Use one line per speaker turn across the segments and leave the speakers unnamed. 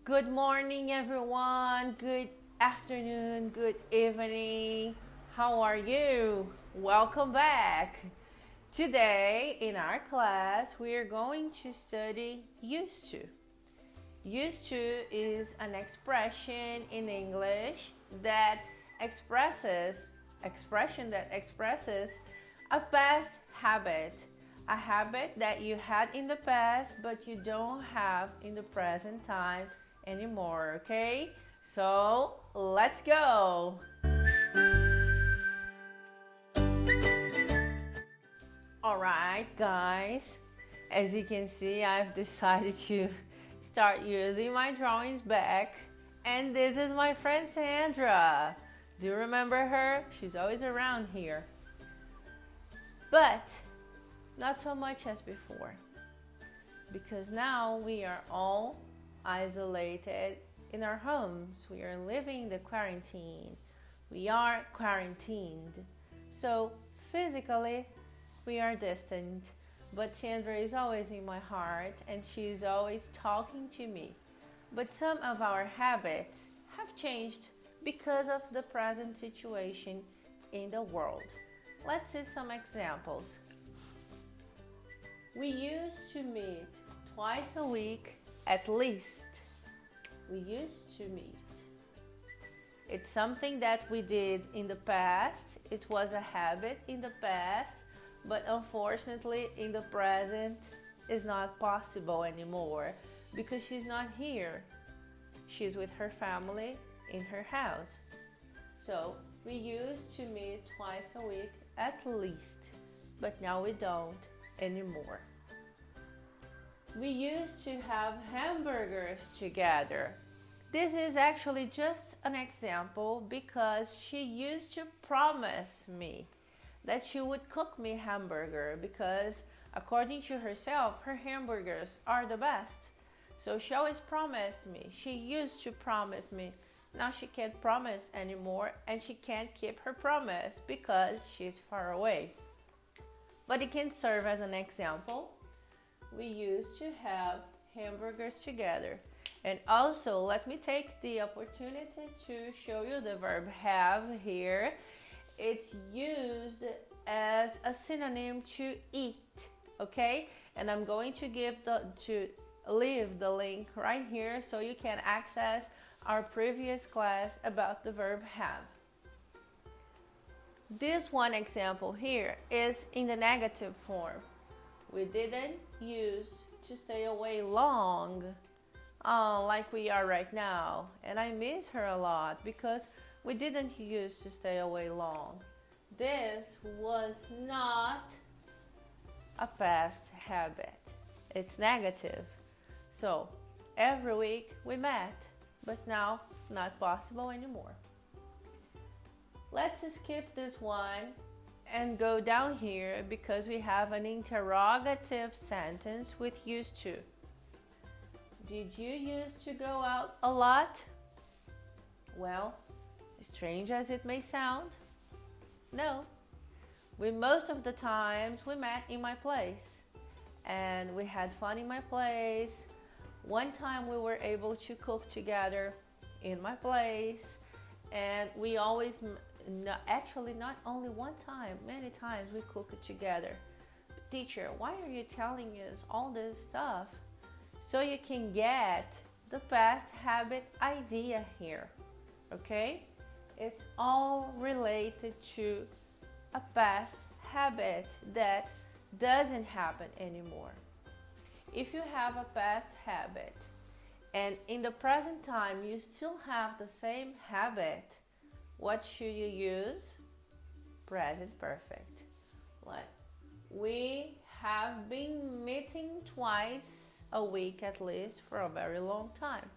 Good morning, everyone. Good afternoon, good evening. How are you? Welcome back. Today, in our class, we are going to study used to. Used to is an expression in English that expresses a past habit, a habit that you had in the past but you don't have in the present time anymore, okay? So, let's go. All right, guys. As you can see, I've decided to start using my drawings back. And this is my friend Sandra. Do you remember her? She's always around here. But not so much as before. Because now we are all isolated in our homes. We are living the quarantine. We are quarantined. So physically, we are distant. But Sandra is always in my heart and she's always talking to me. But some of our habits have changed because of the present situation in the world. Let's see some examples. We used to meet twice a week at least. We used to meet. It's something that we did in the past. It was a habit in the past, but unfortunately in the present is not possible anymore because she's not here. She's with her family in her house. So we used to meet twice a week at least, but now we don't anymore. We used to have hamburgers together. This is actually just an example because she used to promise me that she would cook me hamburger because according to herself, her hamburgers are the best. So she always promised me. She used to promise me. Now she can't promise anymore and she can't keep her promise because she's far away. But it can serve as an example. We used to have hamburgers together. And also, let me take the opportunity to show you the verb have here. It's used as a synonym to eat, okay? And I'm going to leave the link right here so you can access our previous class about the verb have. This one example here is in the negative form. We didn't use to stay away long, like we are right now. And I miss her a lot because we didn't use to stay away long. This was not a past habit. It's negative. So every week we met, but now not possible anymore. Let's skip this one and go down here because we have an interrogative sentence with used to. Did you used to go out a lot? Well, strange as it may sound, no. Most of the times we met in my place and we had fun in my place. One time we were able to cook together in my place and we always, actually not only one time, many times we cooked together. Teacher, why are you telling us all this stuff? So you can get the past habit idea here, okay? It's all related to a past habit that doesn't happen anymore. If you have a past habit and in the present time you still have the same habit, what should you use? Present perfect. Like, we have been meeting twice a week at least for a very long time.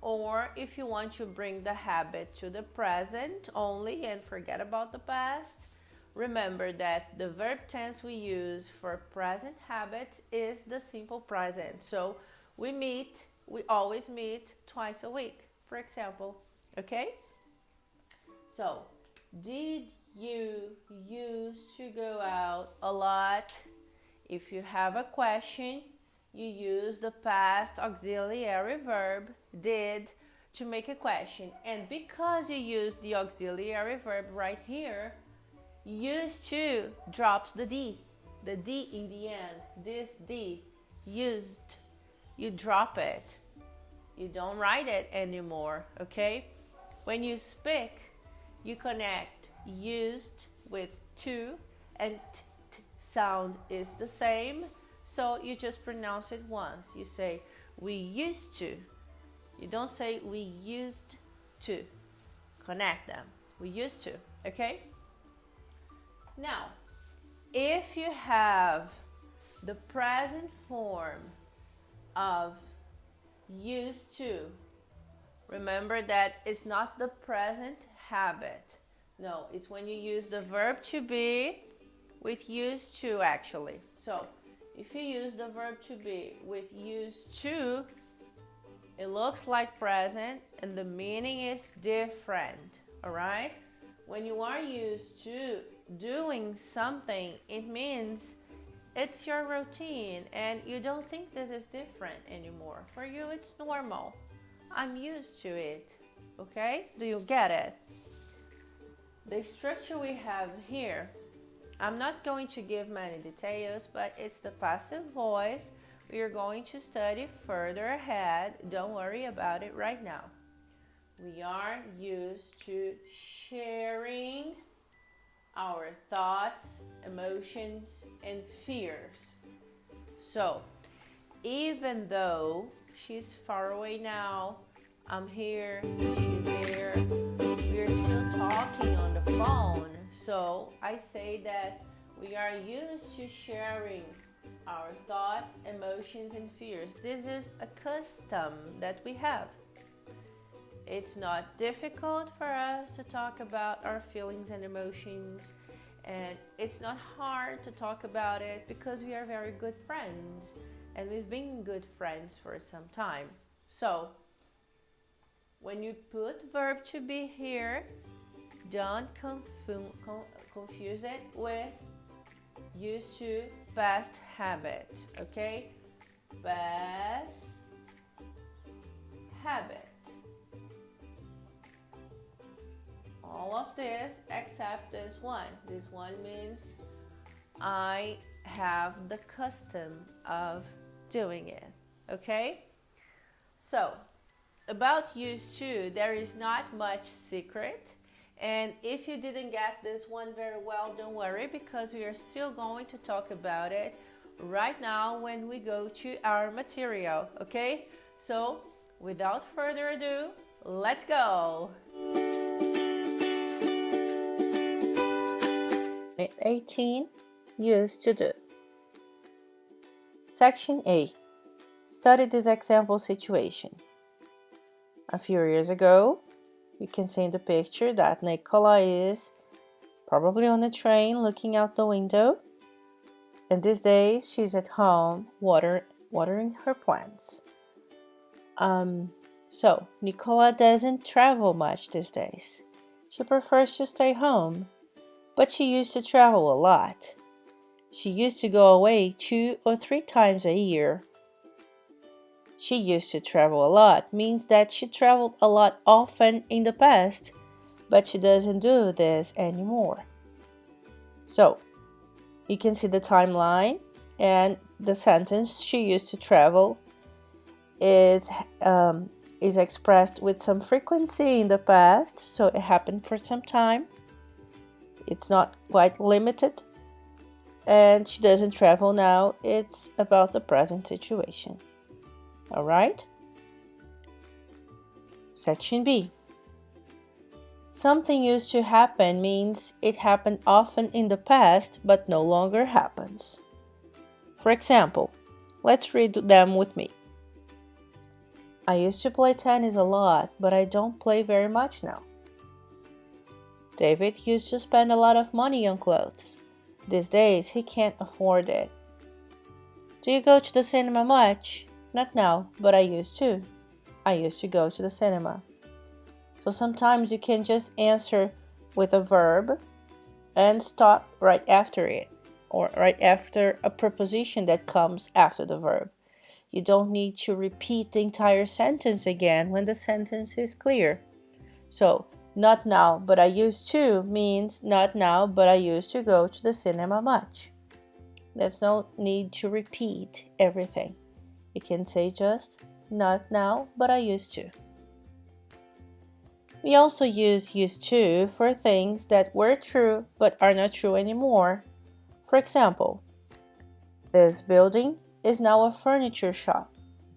Or if you want to bring the habit to the present only and forget about the past, remember that the verb tense we use for present habits is the simple present. So we always meet twice a week, for example, okay? So, did you used to go out a lot? If you have a question, you use the past auxiliary verb did to make a question. And because you use the auxiliary verb right here, used to drops the D in the end. This D, used, you drop it. You don't write it anymore, okay? When you speak, you connect used with to, and t sound is the same, so you just pronounce it once. You say, we used to. You don't say, we used to. Connect them. We used to, okay? Now, if you have the present form of used to, remember that it's not the present habit. No, it's when you use the verb to be with used to, actually. So, if you use the verb to be with used to, it looks like present and the meaning is different, all right? When you are used to doing something, it means it's your routine and you don't think this is different anymore. For you, it's normal. I'm used to it, okay? Do you get it? The structure we have here, I'm not going to give many details, but it's the passive voice. We are going to study further ahead. Don't worry about it right now. We are used to sharing our thoughts, emotions, and fears. So, even though she's far away now, I'm here, she's there, we're still talking on the phone. So, I say that we are used to sharing our thoughts, emotions, and fears. This is a custom that we have. It's not difficult for us to talk about our feelings and emotions, and it's not hard to talk about it because we are very good friends and we've been good friends for some time. So, when you put verb to be here, don't confuse it with used to past habit, okay? Past habit. All of this except this one. This one means I have the custom of doing it, okay? So, about used to, there is not much secret. And if you didn't get this one very well, don't worry, because we are still going to talk about it right now when we go to our material, okay? So, without further ado, let's go! 18. Used to do. Section A. Study this example situation. A few years ago, you can see in the picture that Nicola is probably on a train looking out the window. And these days, she's at home watering her plants. So, Nicola doesn't travel much these days. She prefers to stay home. But she used to travel a lot. She used to go away 2 or 3 times a year. She used to travel a lot means that she traveled a lot often in the past, but she doesn't do this anymore. So, you can see the timeline and the sentence she used to travel is expressed with some frequency in the past, so it happened for some time. It's not quite limited, and she doesn't travel now. It's about the present situation. All right? Section B. Something used to happen means it happened often in the past, but no longer happens. For example, let's read them with me. I used to play tennis a lot, but I don't play very much now. David used to spend a lot of money on clothes. These days, he can't afford it. Do you go to the cinema much? Not now, but I used to. I used to go to the cinema. So sometimes you can just answer with a verb and stop right after it, or right after a preposition that comes after the verb. You don't need to repeat the entire sentence again when the sentence is clear. So, not now, but I used to means not now, but I used to go to the cinema much. There's no need to repeat everything. You can say just, not now, but I used to. We also use used to for things that were true but are not true anymore. For example, this building is now a furniture shop.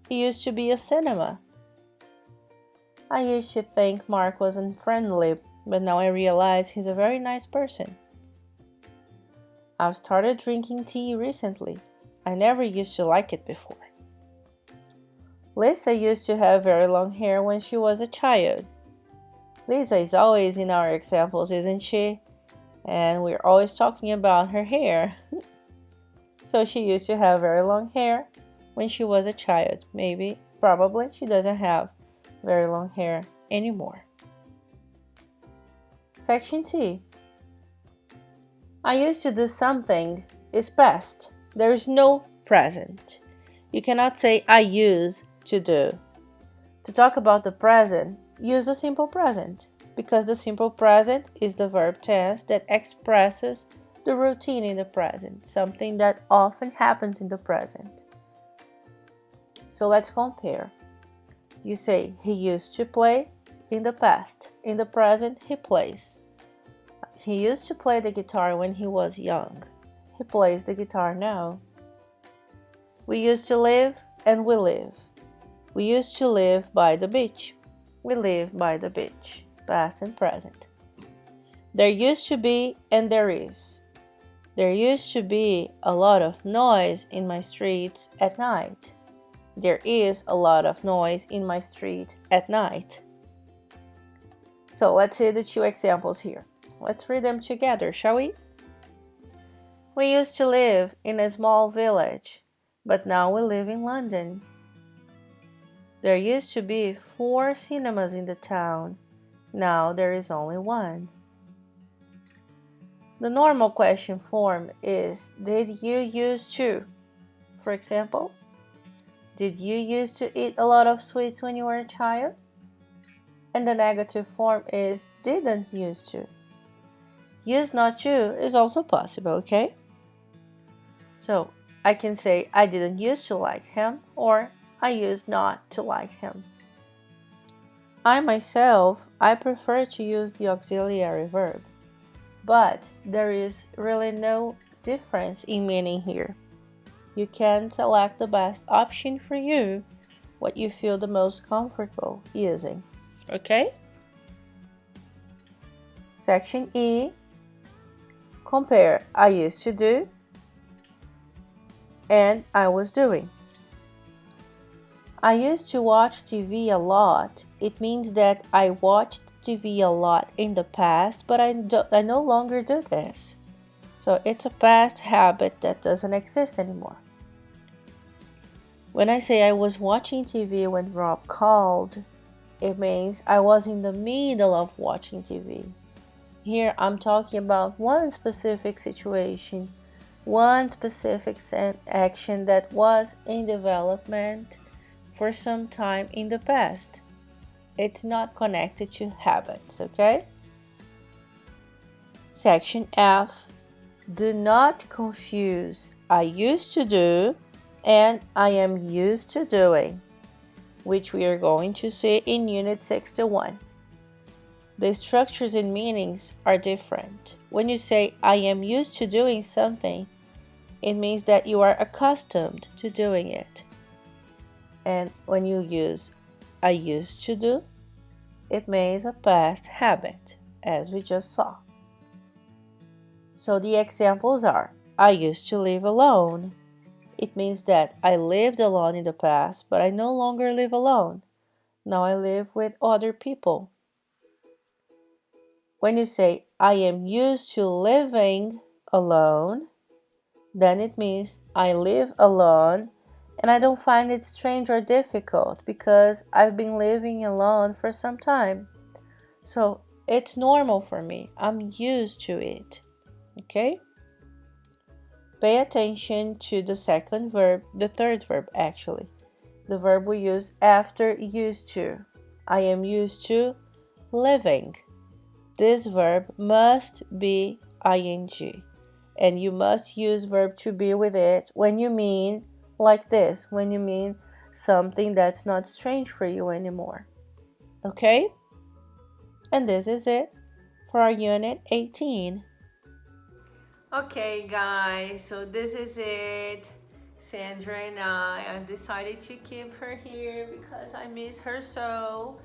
It used to be a cinema. I used to think Mark was unfriendly, but now I realize he's a very nice person. I've started drinking tea recently. I never used to like it before. Lisa used to have very long hair when she was a child. Lisa is always in our examples, isn't she? And we're always talking about her hair. So she used to have very long hair when she was a child. Probably she doesn't have very long hair anymore. Section C. I used to do something is past. There is no present. You cannot say I used to do. To talk about the present, use the simple present, because the simple present is the verb tense that expresses the routine in the present, something that often happens in the present. So let's compare. You say he used to play in the past. In the present, he plays. He used to play the guitar when he was young. He plays the guitar now. We used to live and we live. We used to live by the beach. We live by the beach. Past and present. There used to be and there is. There used to be a lot of noise in my streets at night. There is a lot of noise in my street at night. So let's see the two examples here. Let's read them together, shall we? We used to live in a small village, but now we live in London. There used to be 4 cinemas in the town. Now there is only 1. The normal question form is, did you used to? For example, did you used to eat a lot of sweets when you were a child? And the negative form is, didn't used to. Used not to is also possible, okay? So, I can say, I didn't used to like him, or I used not to like him. I prefer to use the auxiliary verb. But there is really no difference in meaning here. You can select the best option for you, what you feel the most comfortable using. Okay? Section E. Compare I used to do and I was doing. I used to watch TV a lot. It means that I watched TV a lot in the past, but I no longer do this. So it's a past habit that doesn't exist anymore. When I say I was watching TV when Rob called, it means I was in the middle of watching TV. Here I'm talking about one specific situation, one specific action that was in development for some time in the past. It's not connected to habits, okay? Section F. Do not confuse I used to do and I am used to doing, which we are going to see in Unit 61. The structures and meanings are different. When you say I am used to doing something, it means that you are accustomed to doing it. And when you use I used to do, it means a past habit, as we just saw. So the examples are, I used to live alone. It means that I lived alone in the past, but I no longer live alone. Now I live with other people. When you say, I am used to living alone, then it means I live alone and I don't find it strange or difficult because I've been living alone for some time. So it's normal for me. I'm used to it. Okay? Pay attention to the third verb actually. the verb we use after used to. I am used to living. This verb must be ing. And you must use verb to be with it when you mean like this, when you mean something that's not strange for you anymore. Okay? And this is it for our Unit 18. Okay, guys, so this is it. Sandra and I decided to keep her here because I miss her so.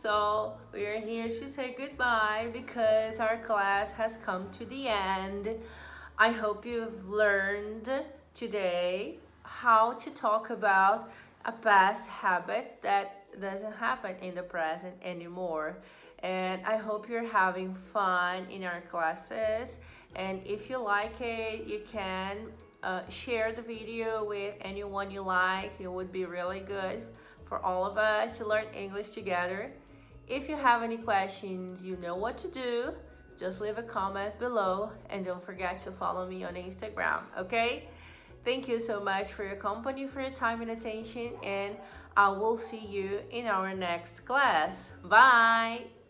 So we are here to say goodbye because our class has come to the end. I hope you've learned today how to talk about a past habit that doesn't happen in the present anymore. And I hope you're having fun in our classes. And if you like it, you can share the video with anyone you like. It would be really good for all of us to learn English together. If you have any questions, you know what to do. Just leave a comment below and don't forget to follow me on Instagram, okay? Thank you so much for your company, for your time and attention, and I will see you in our next class. Bye!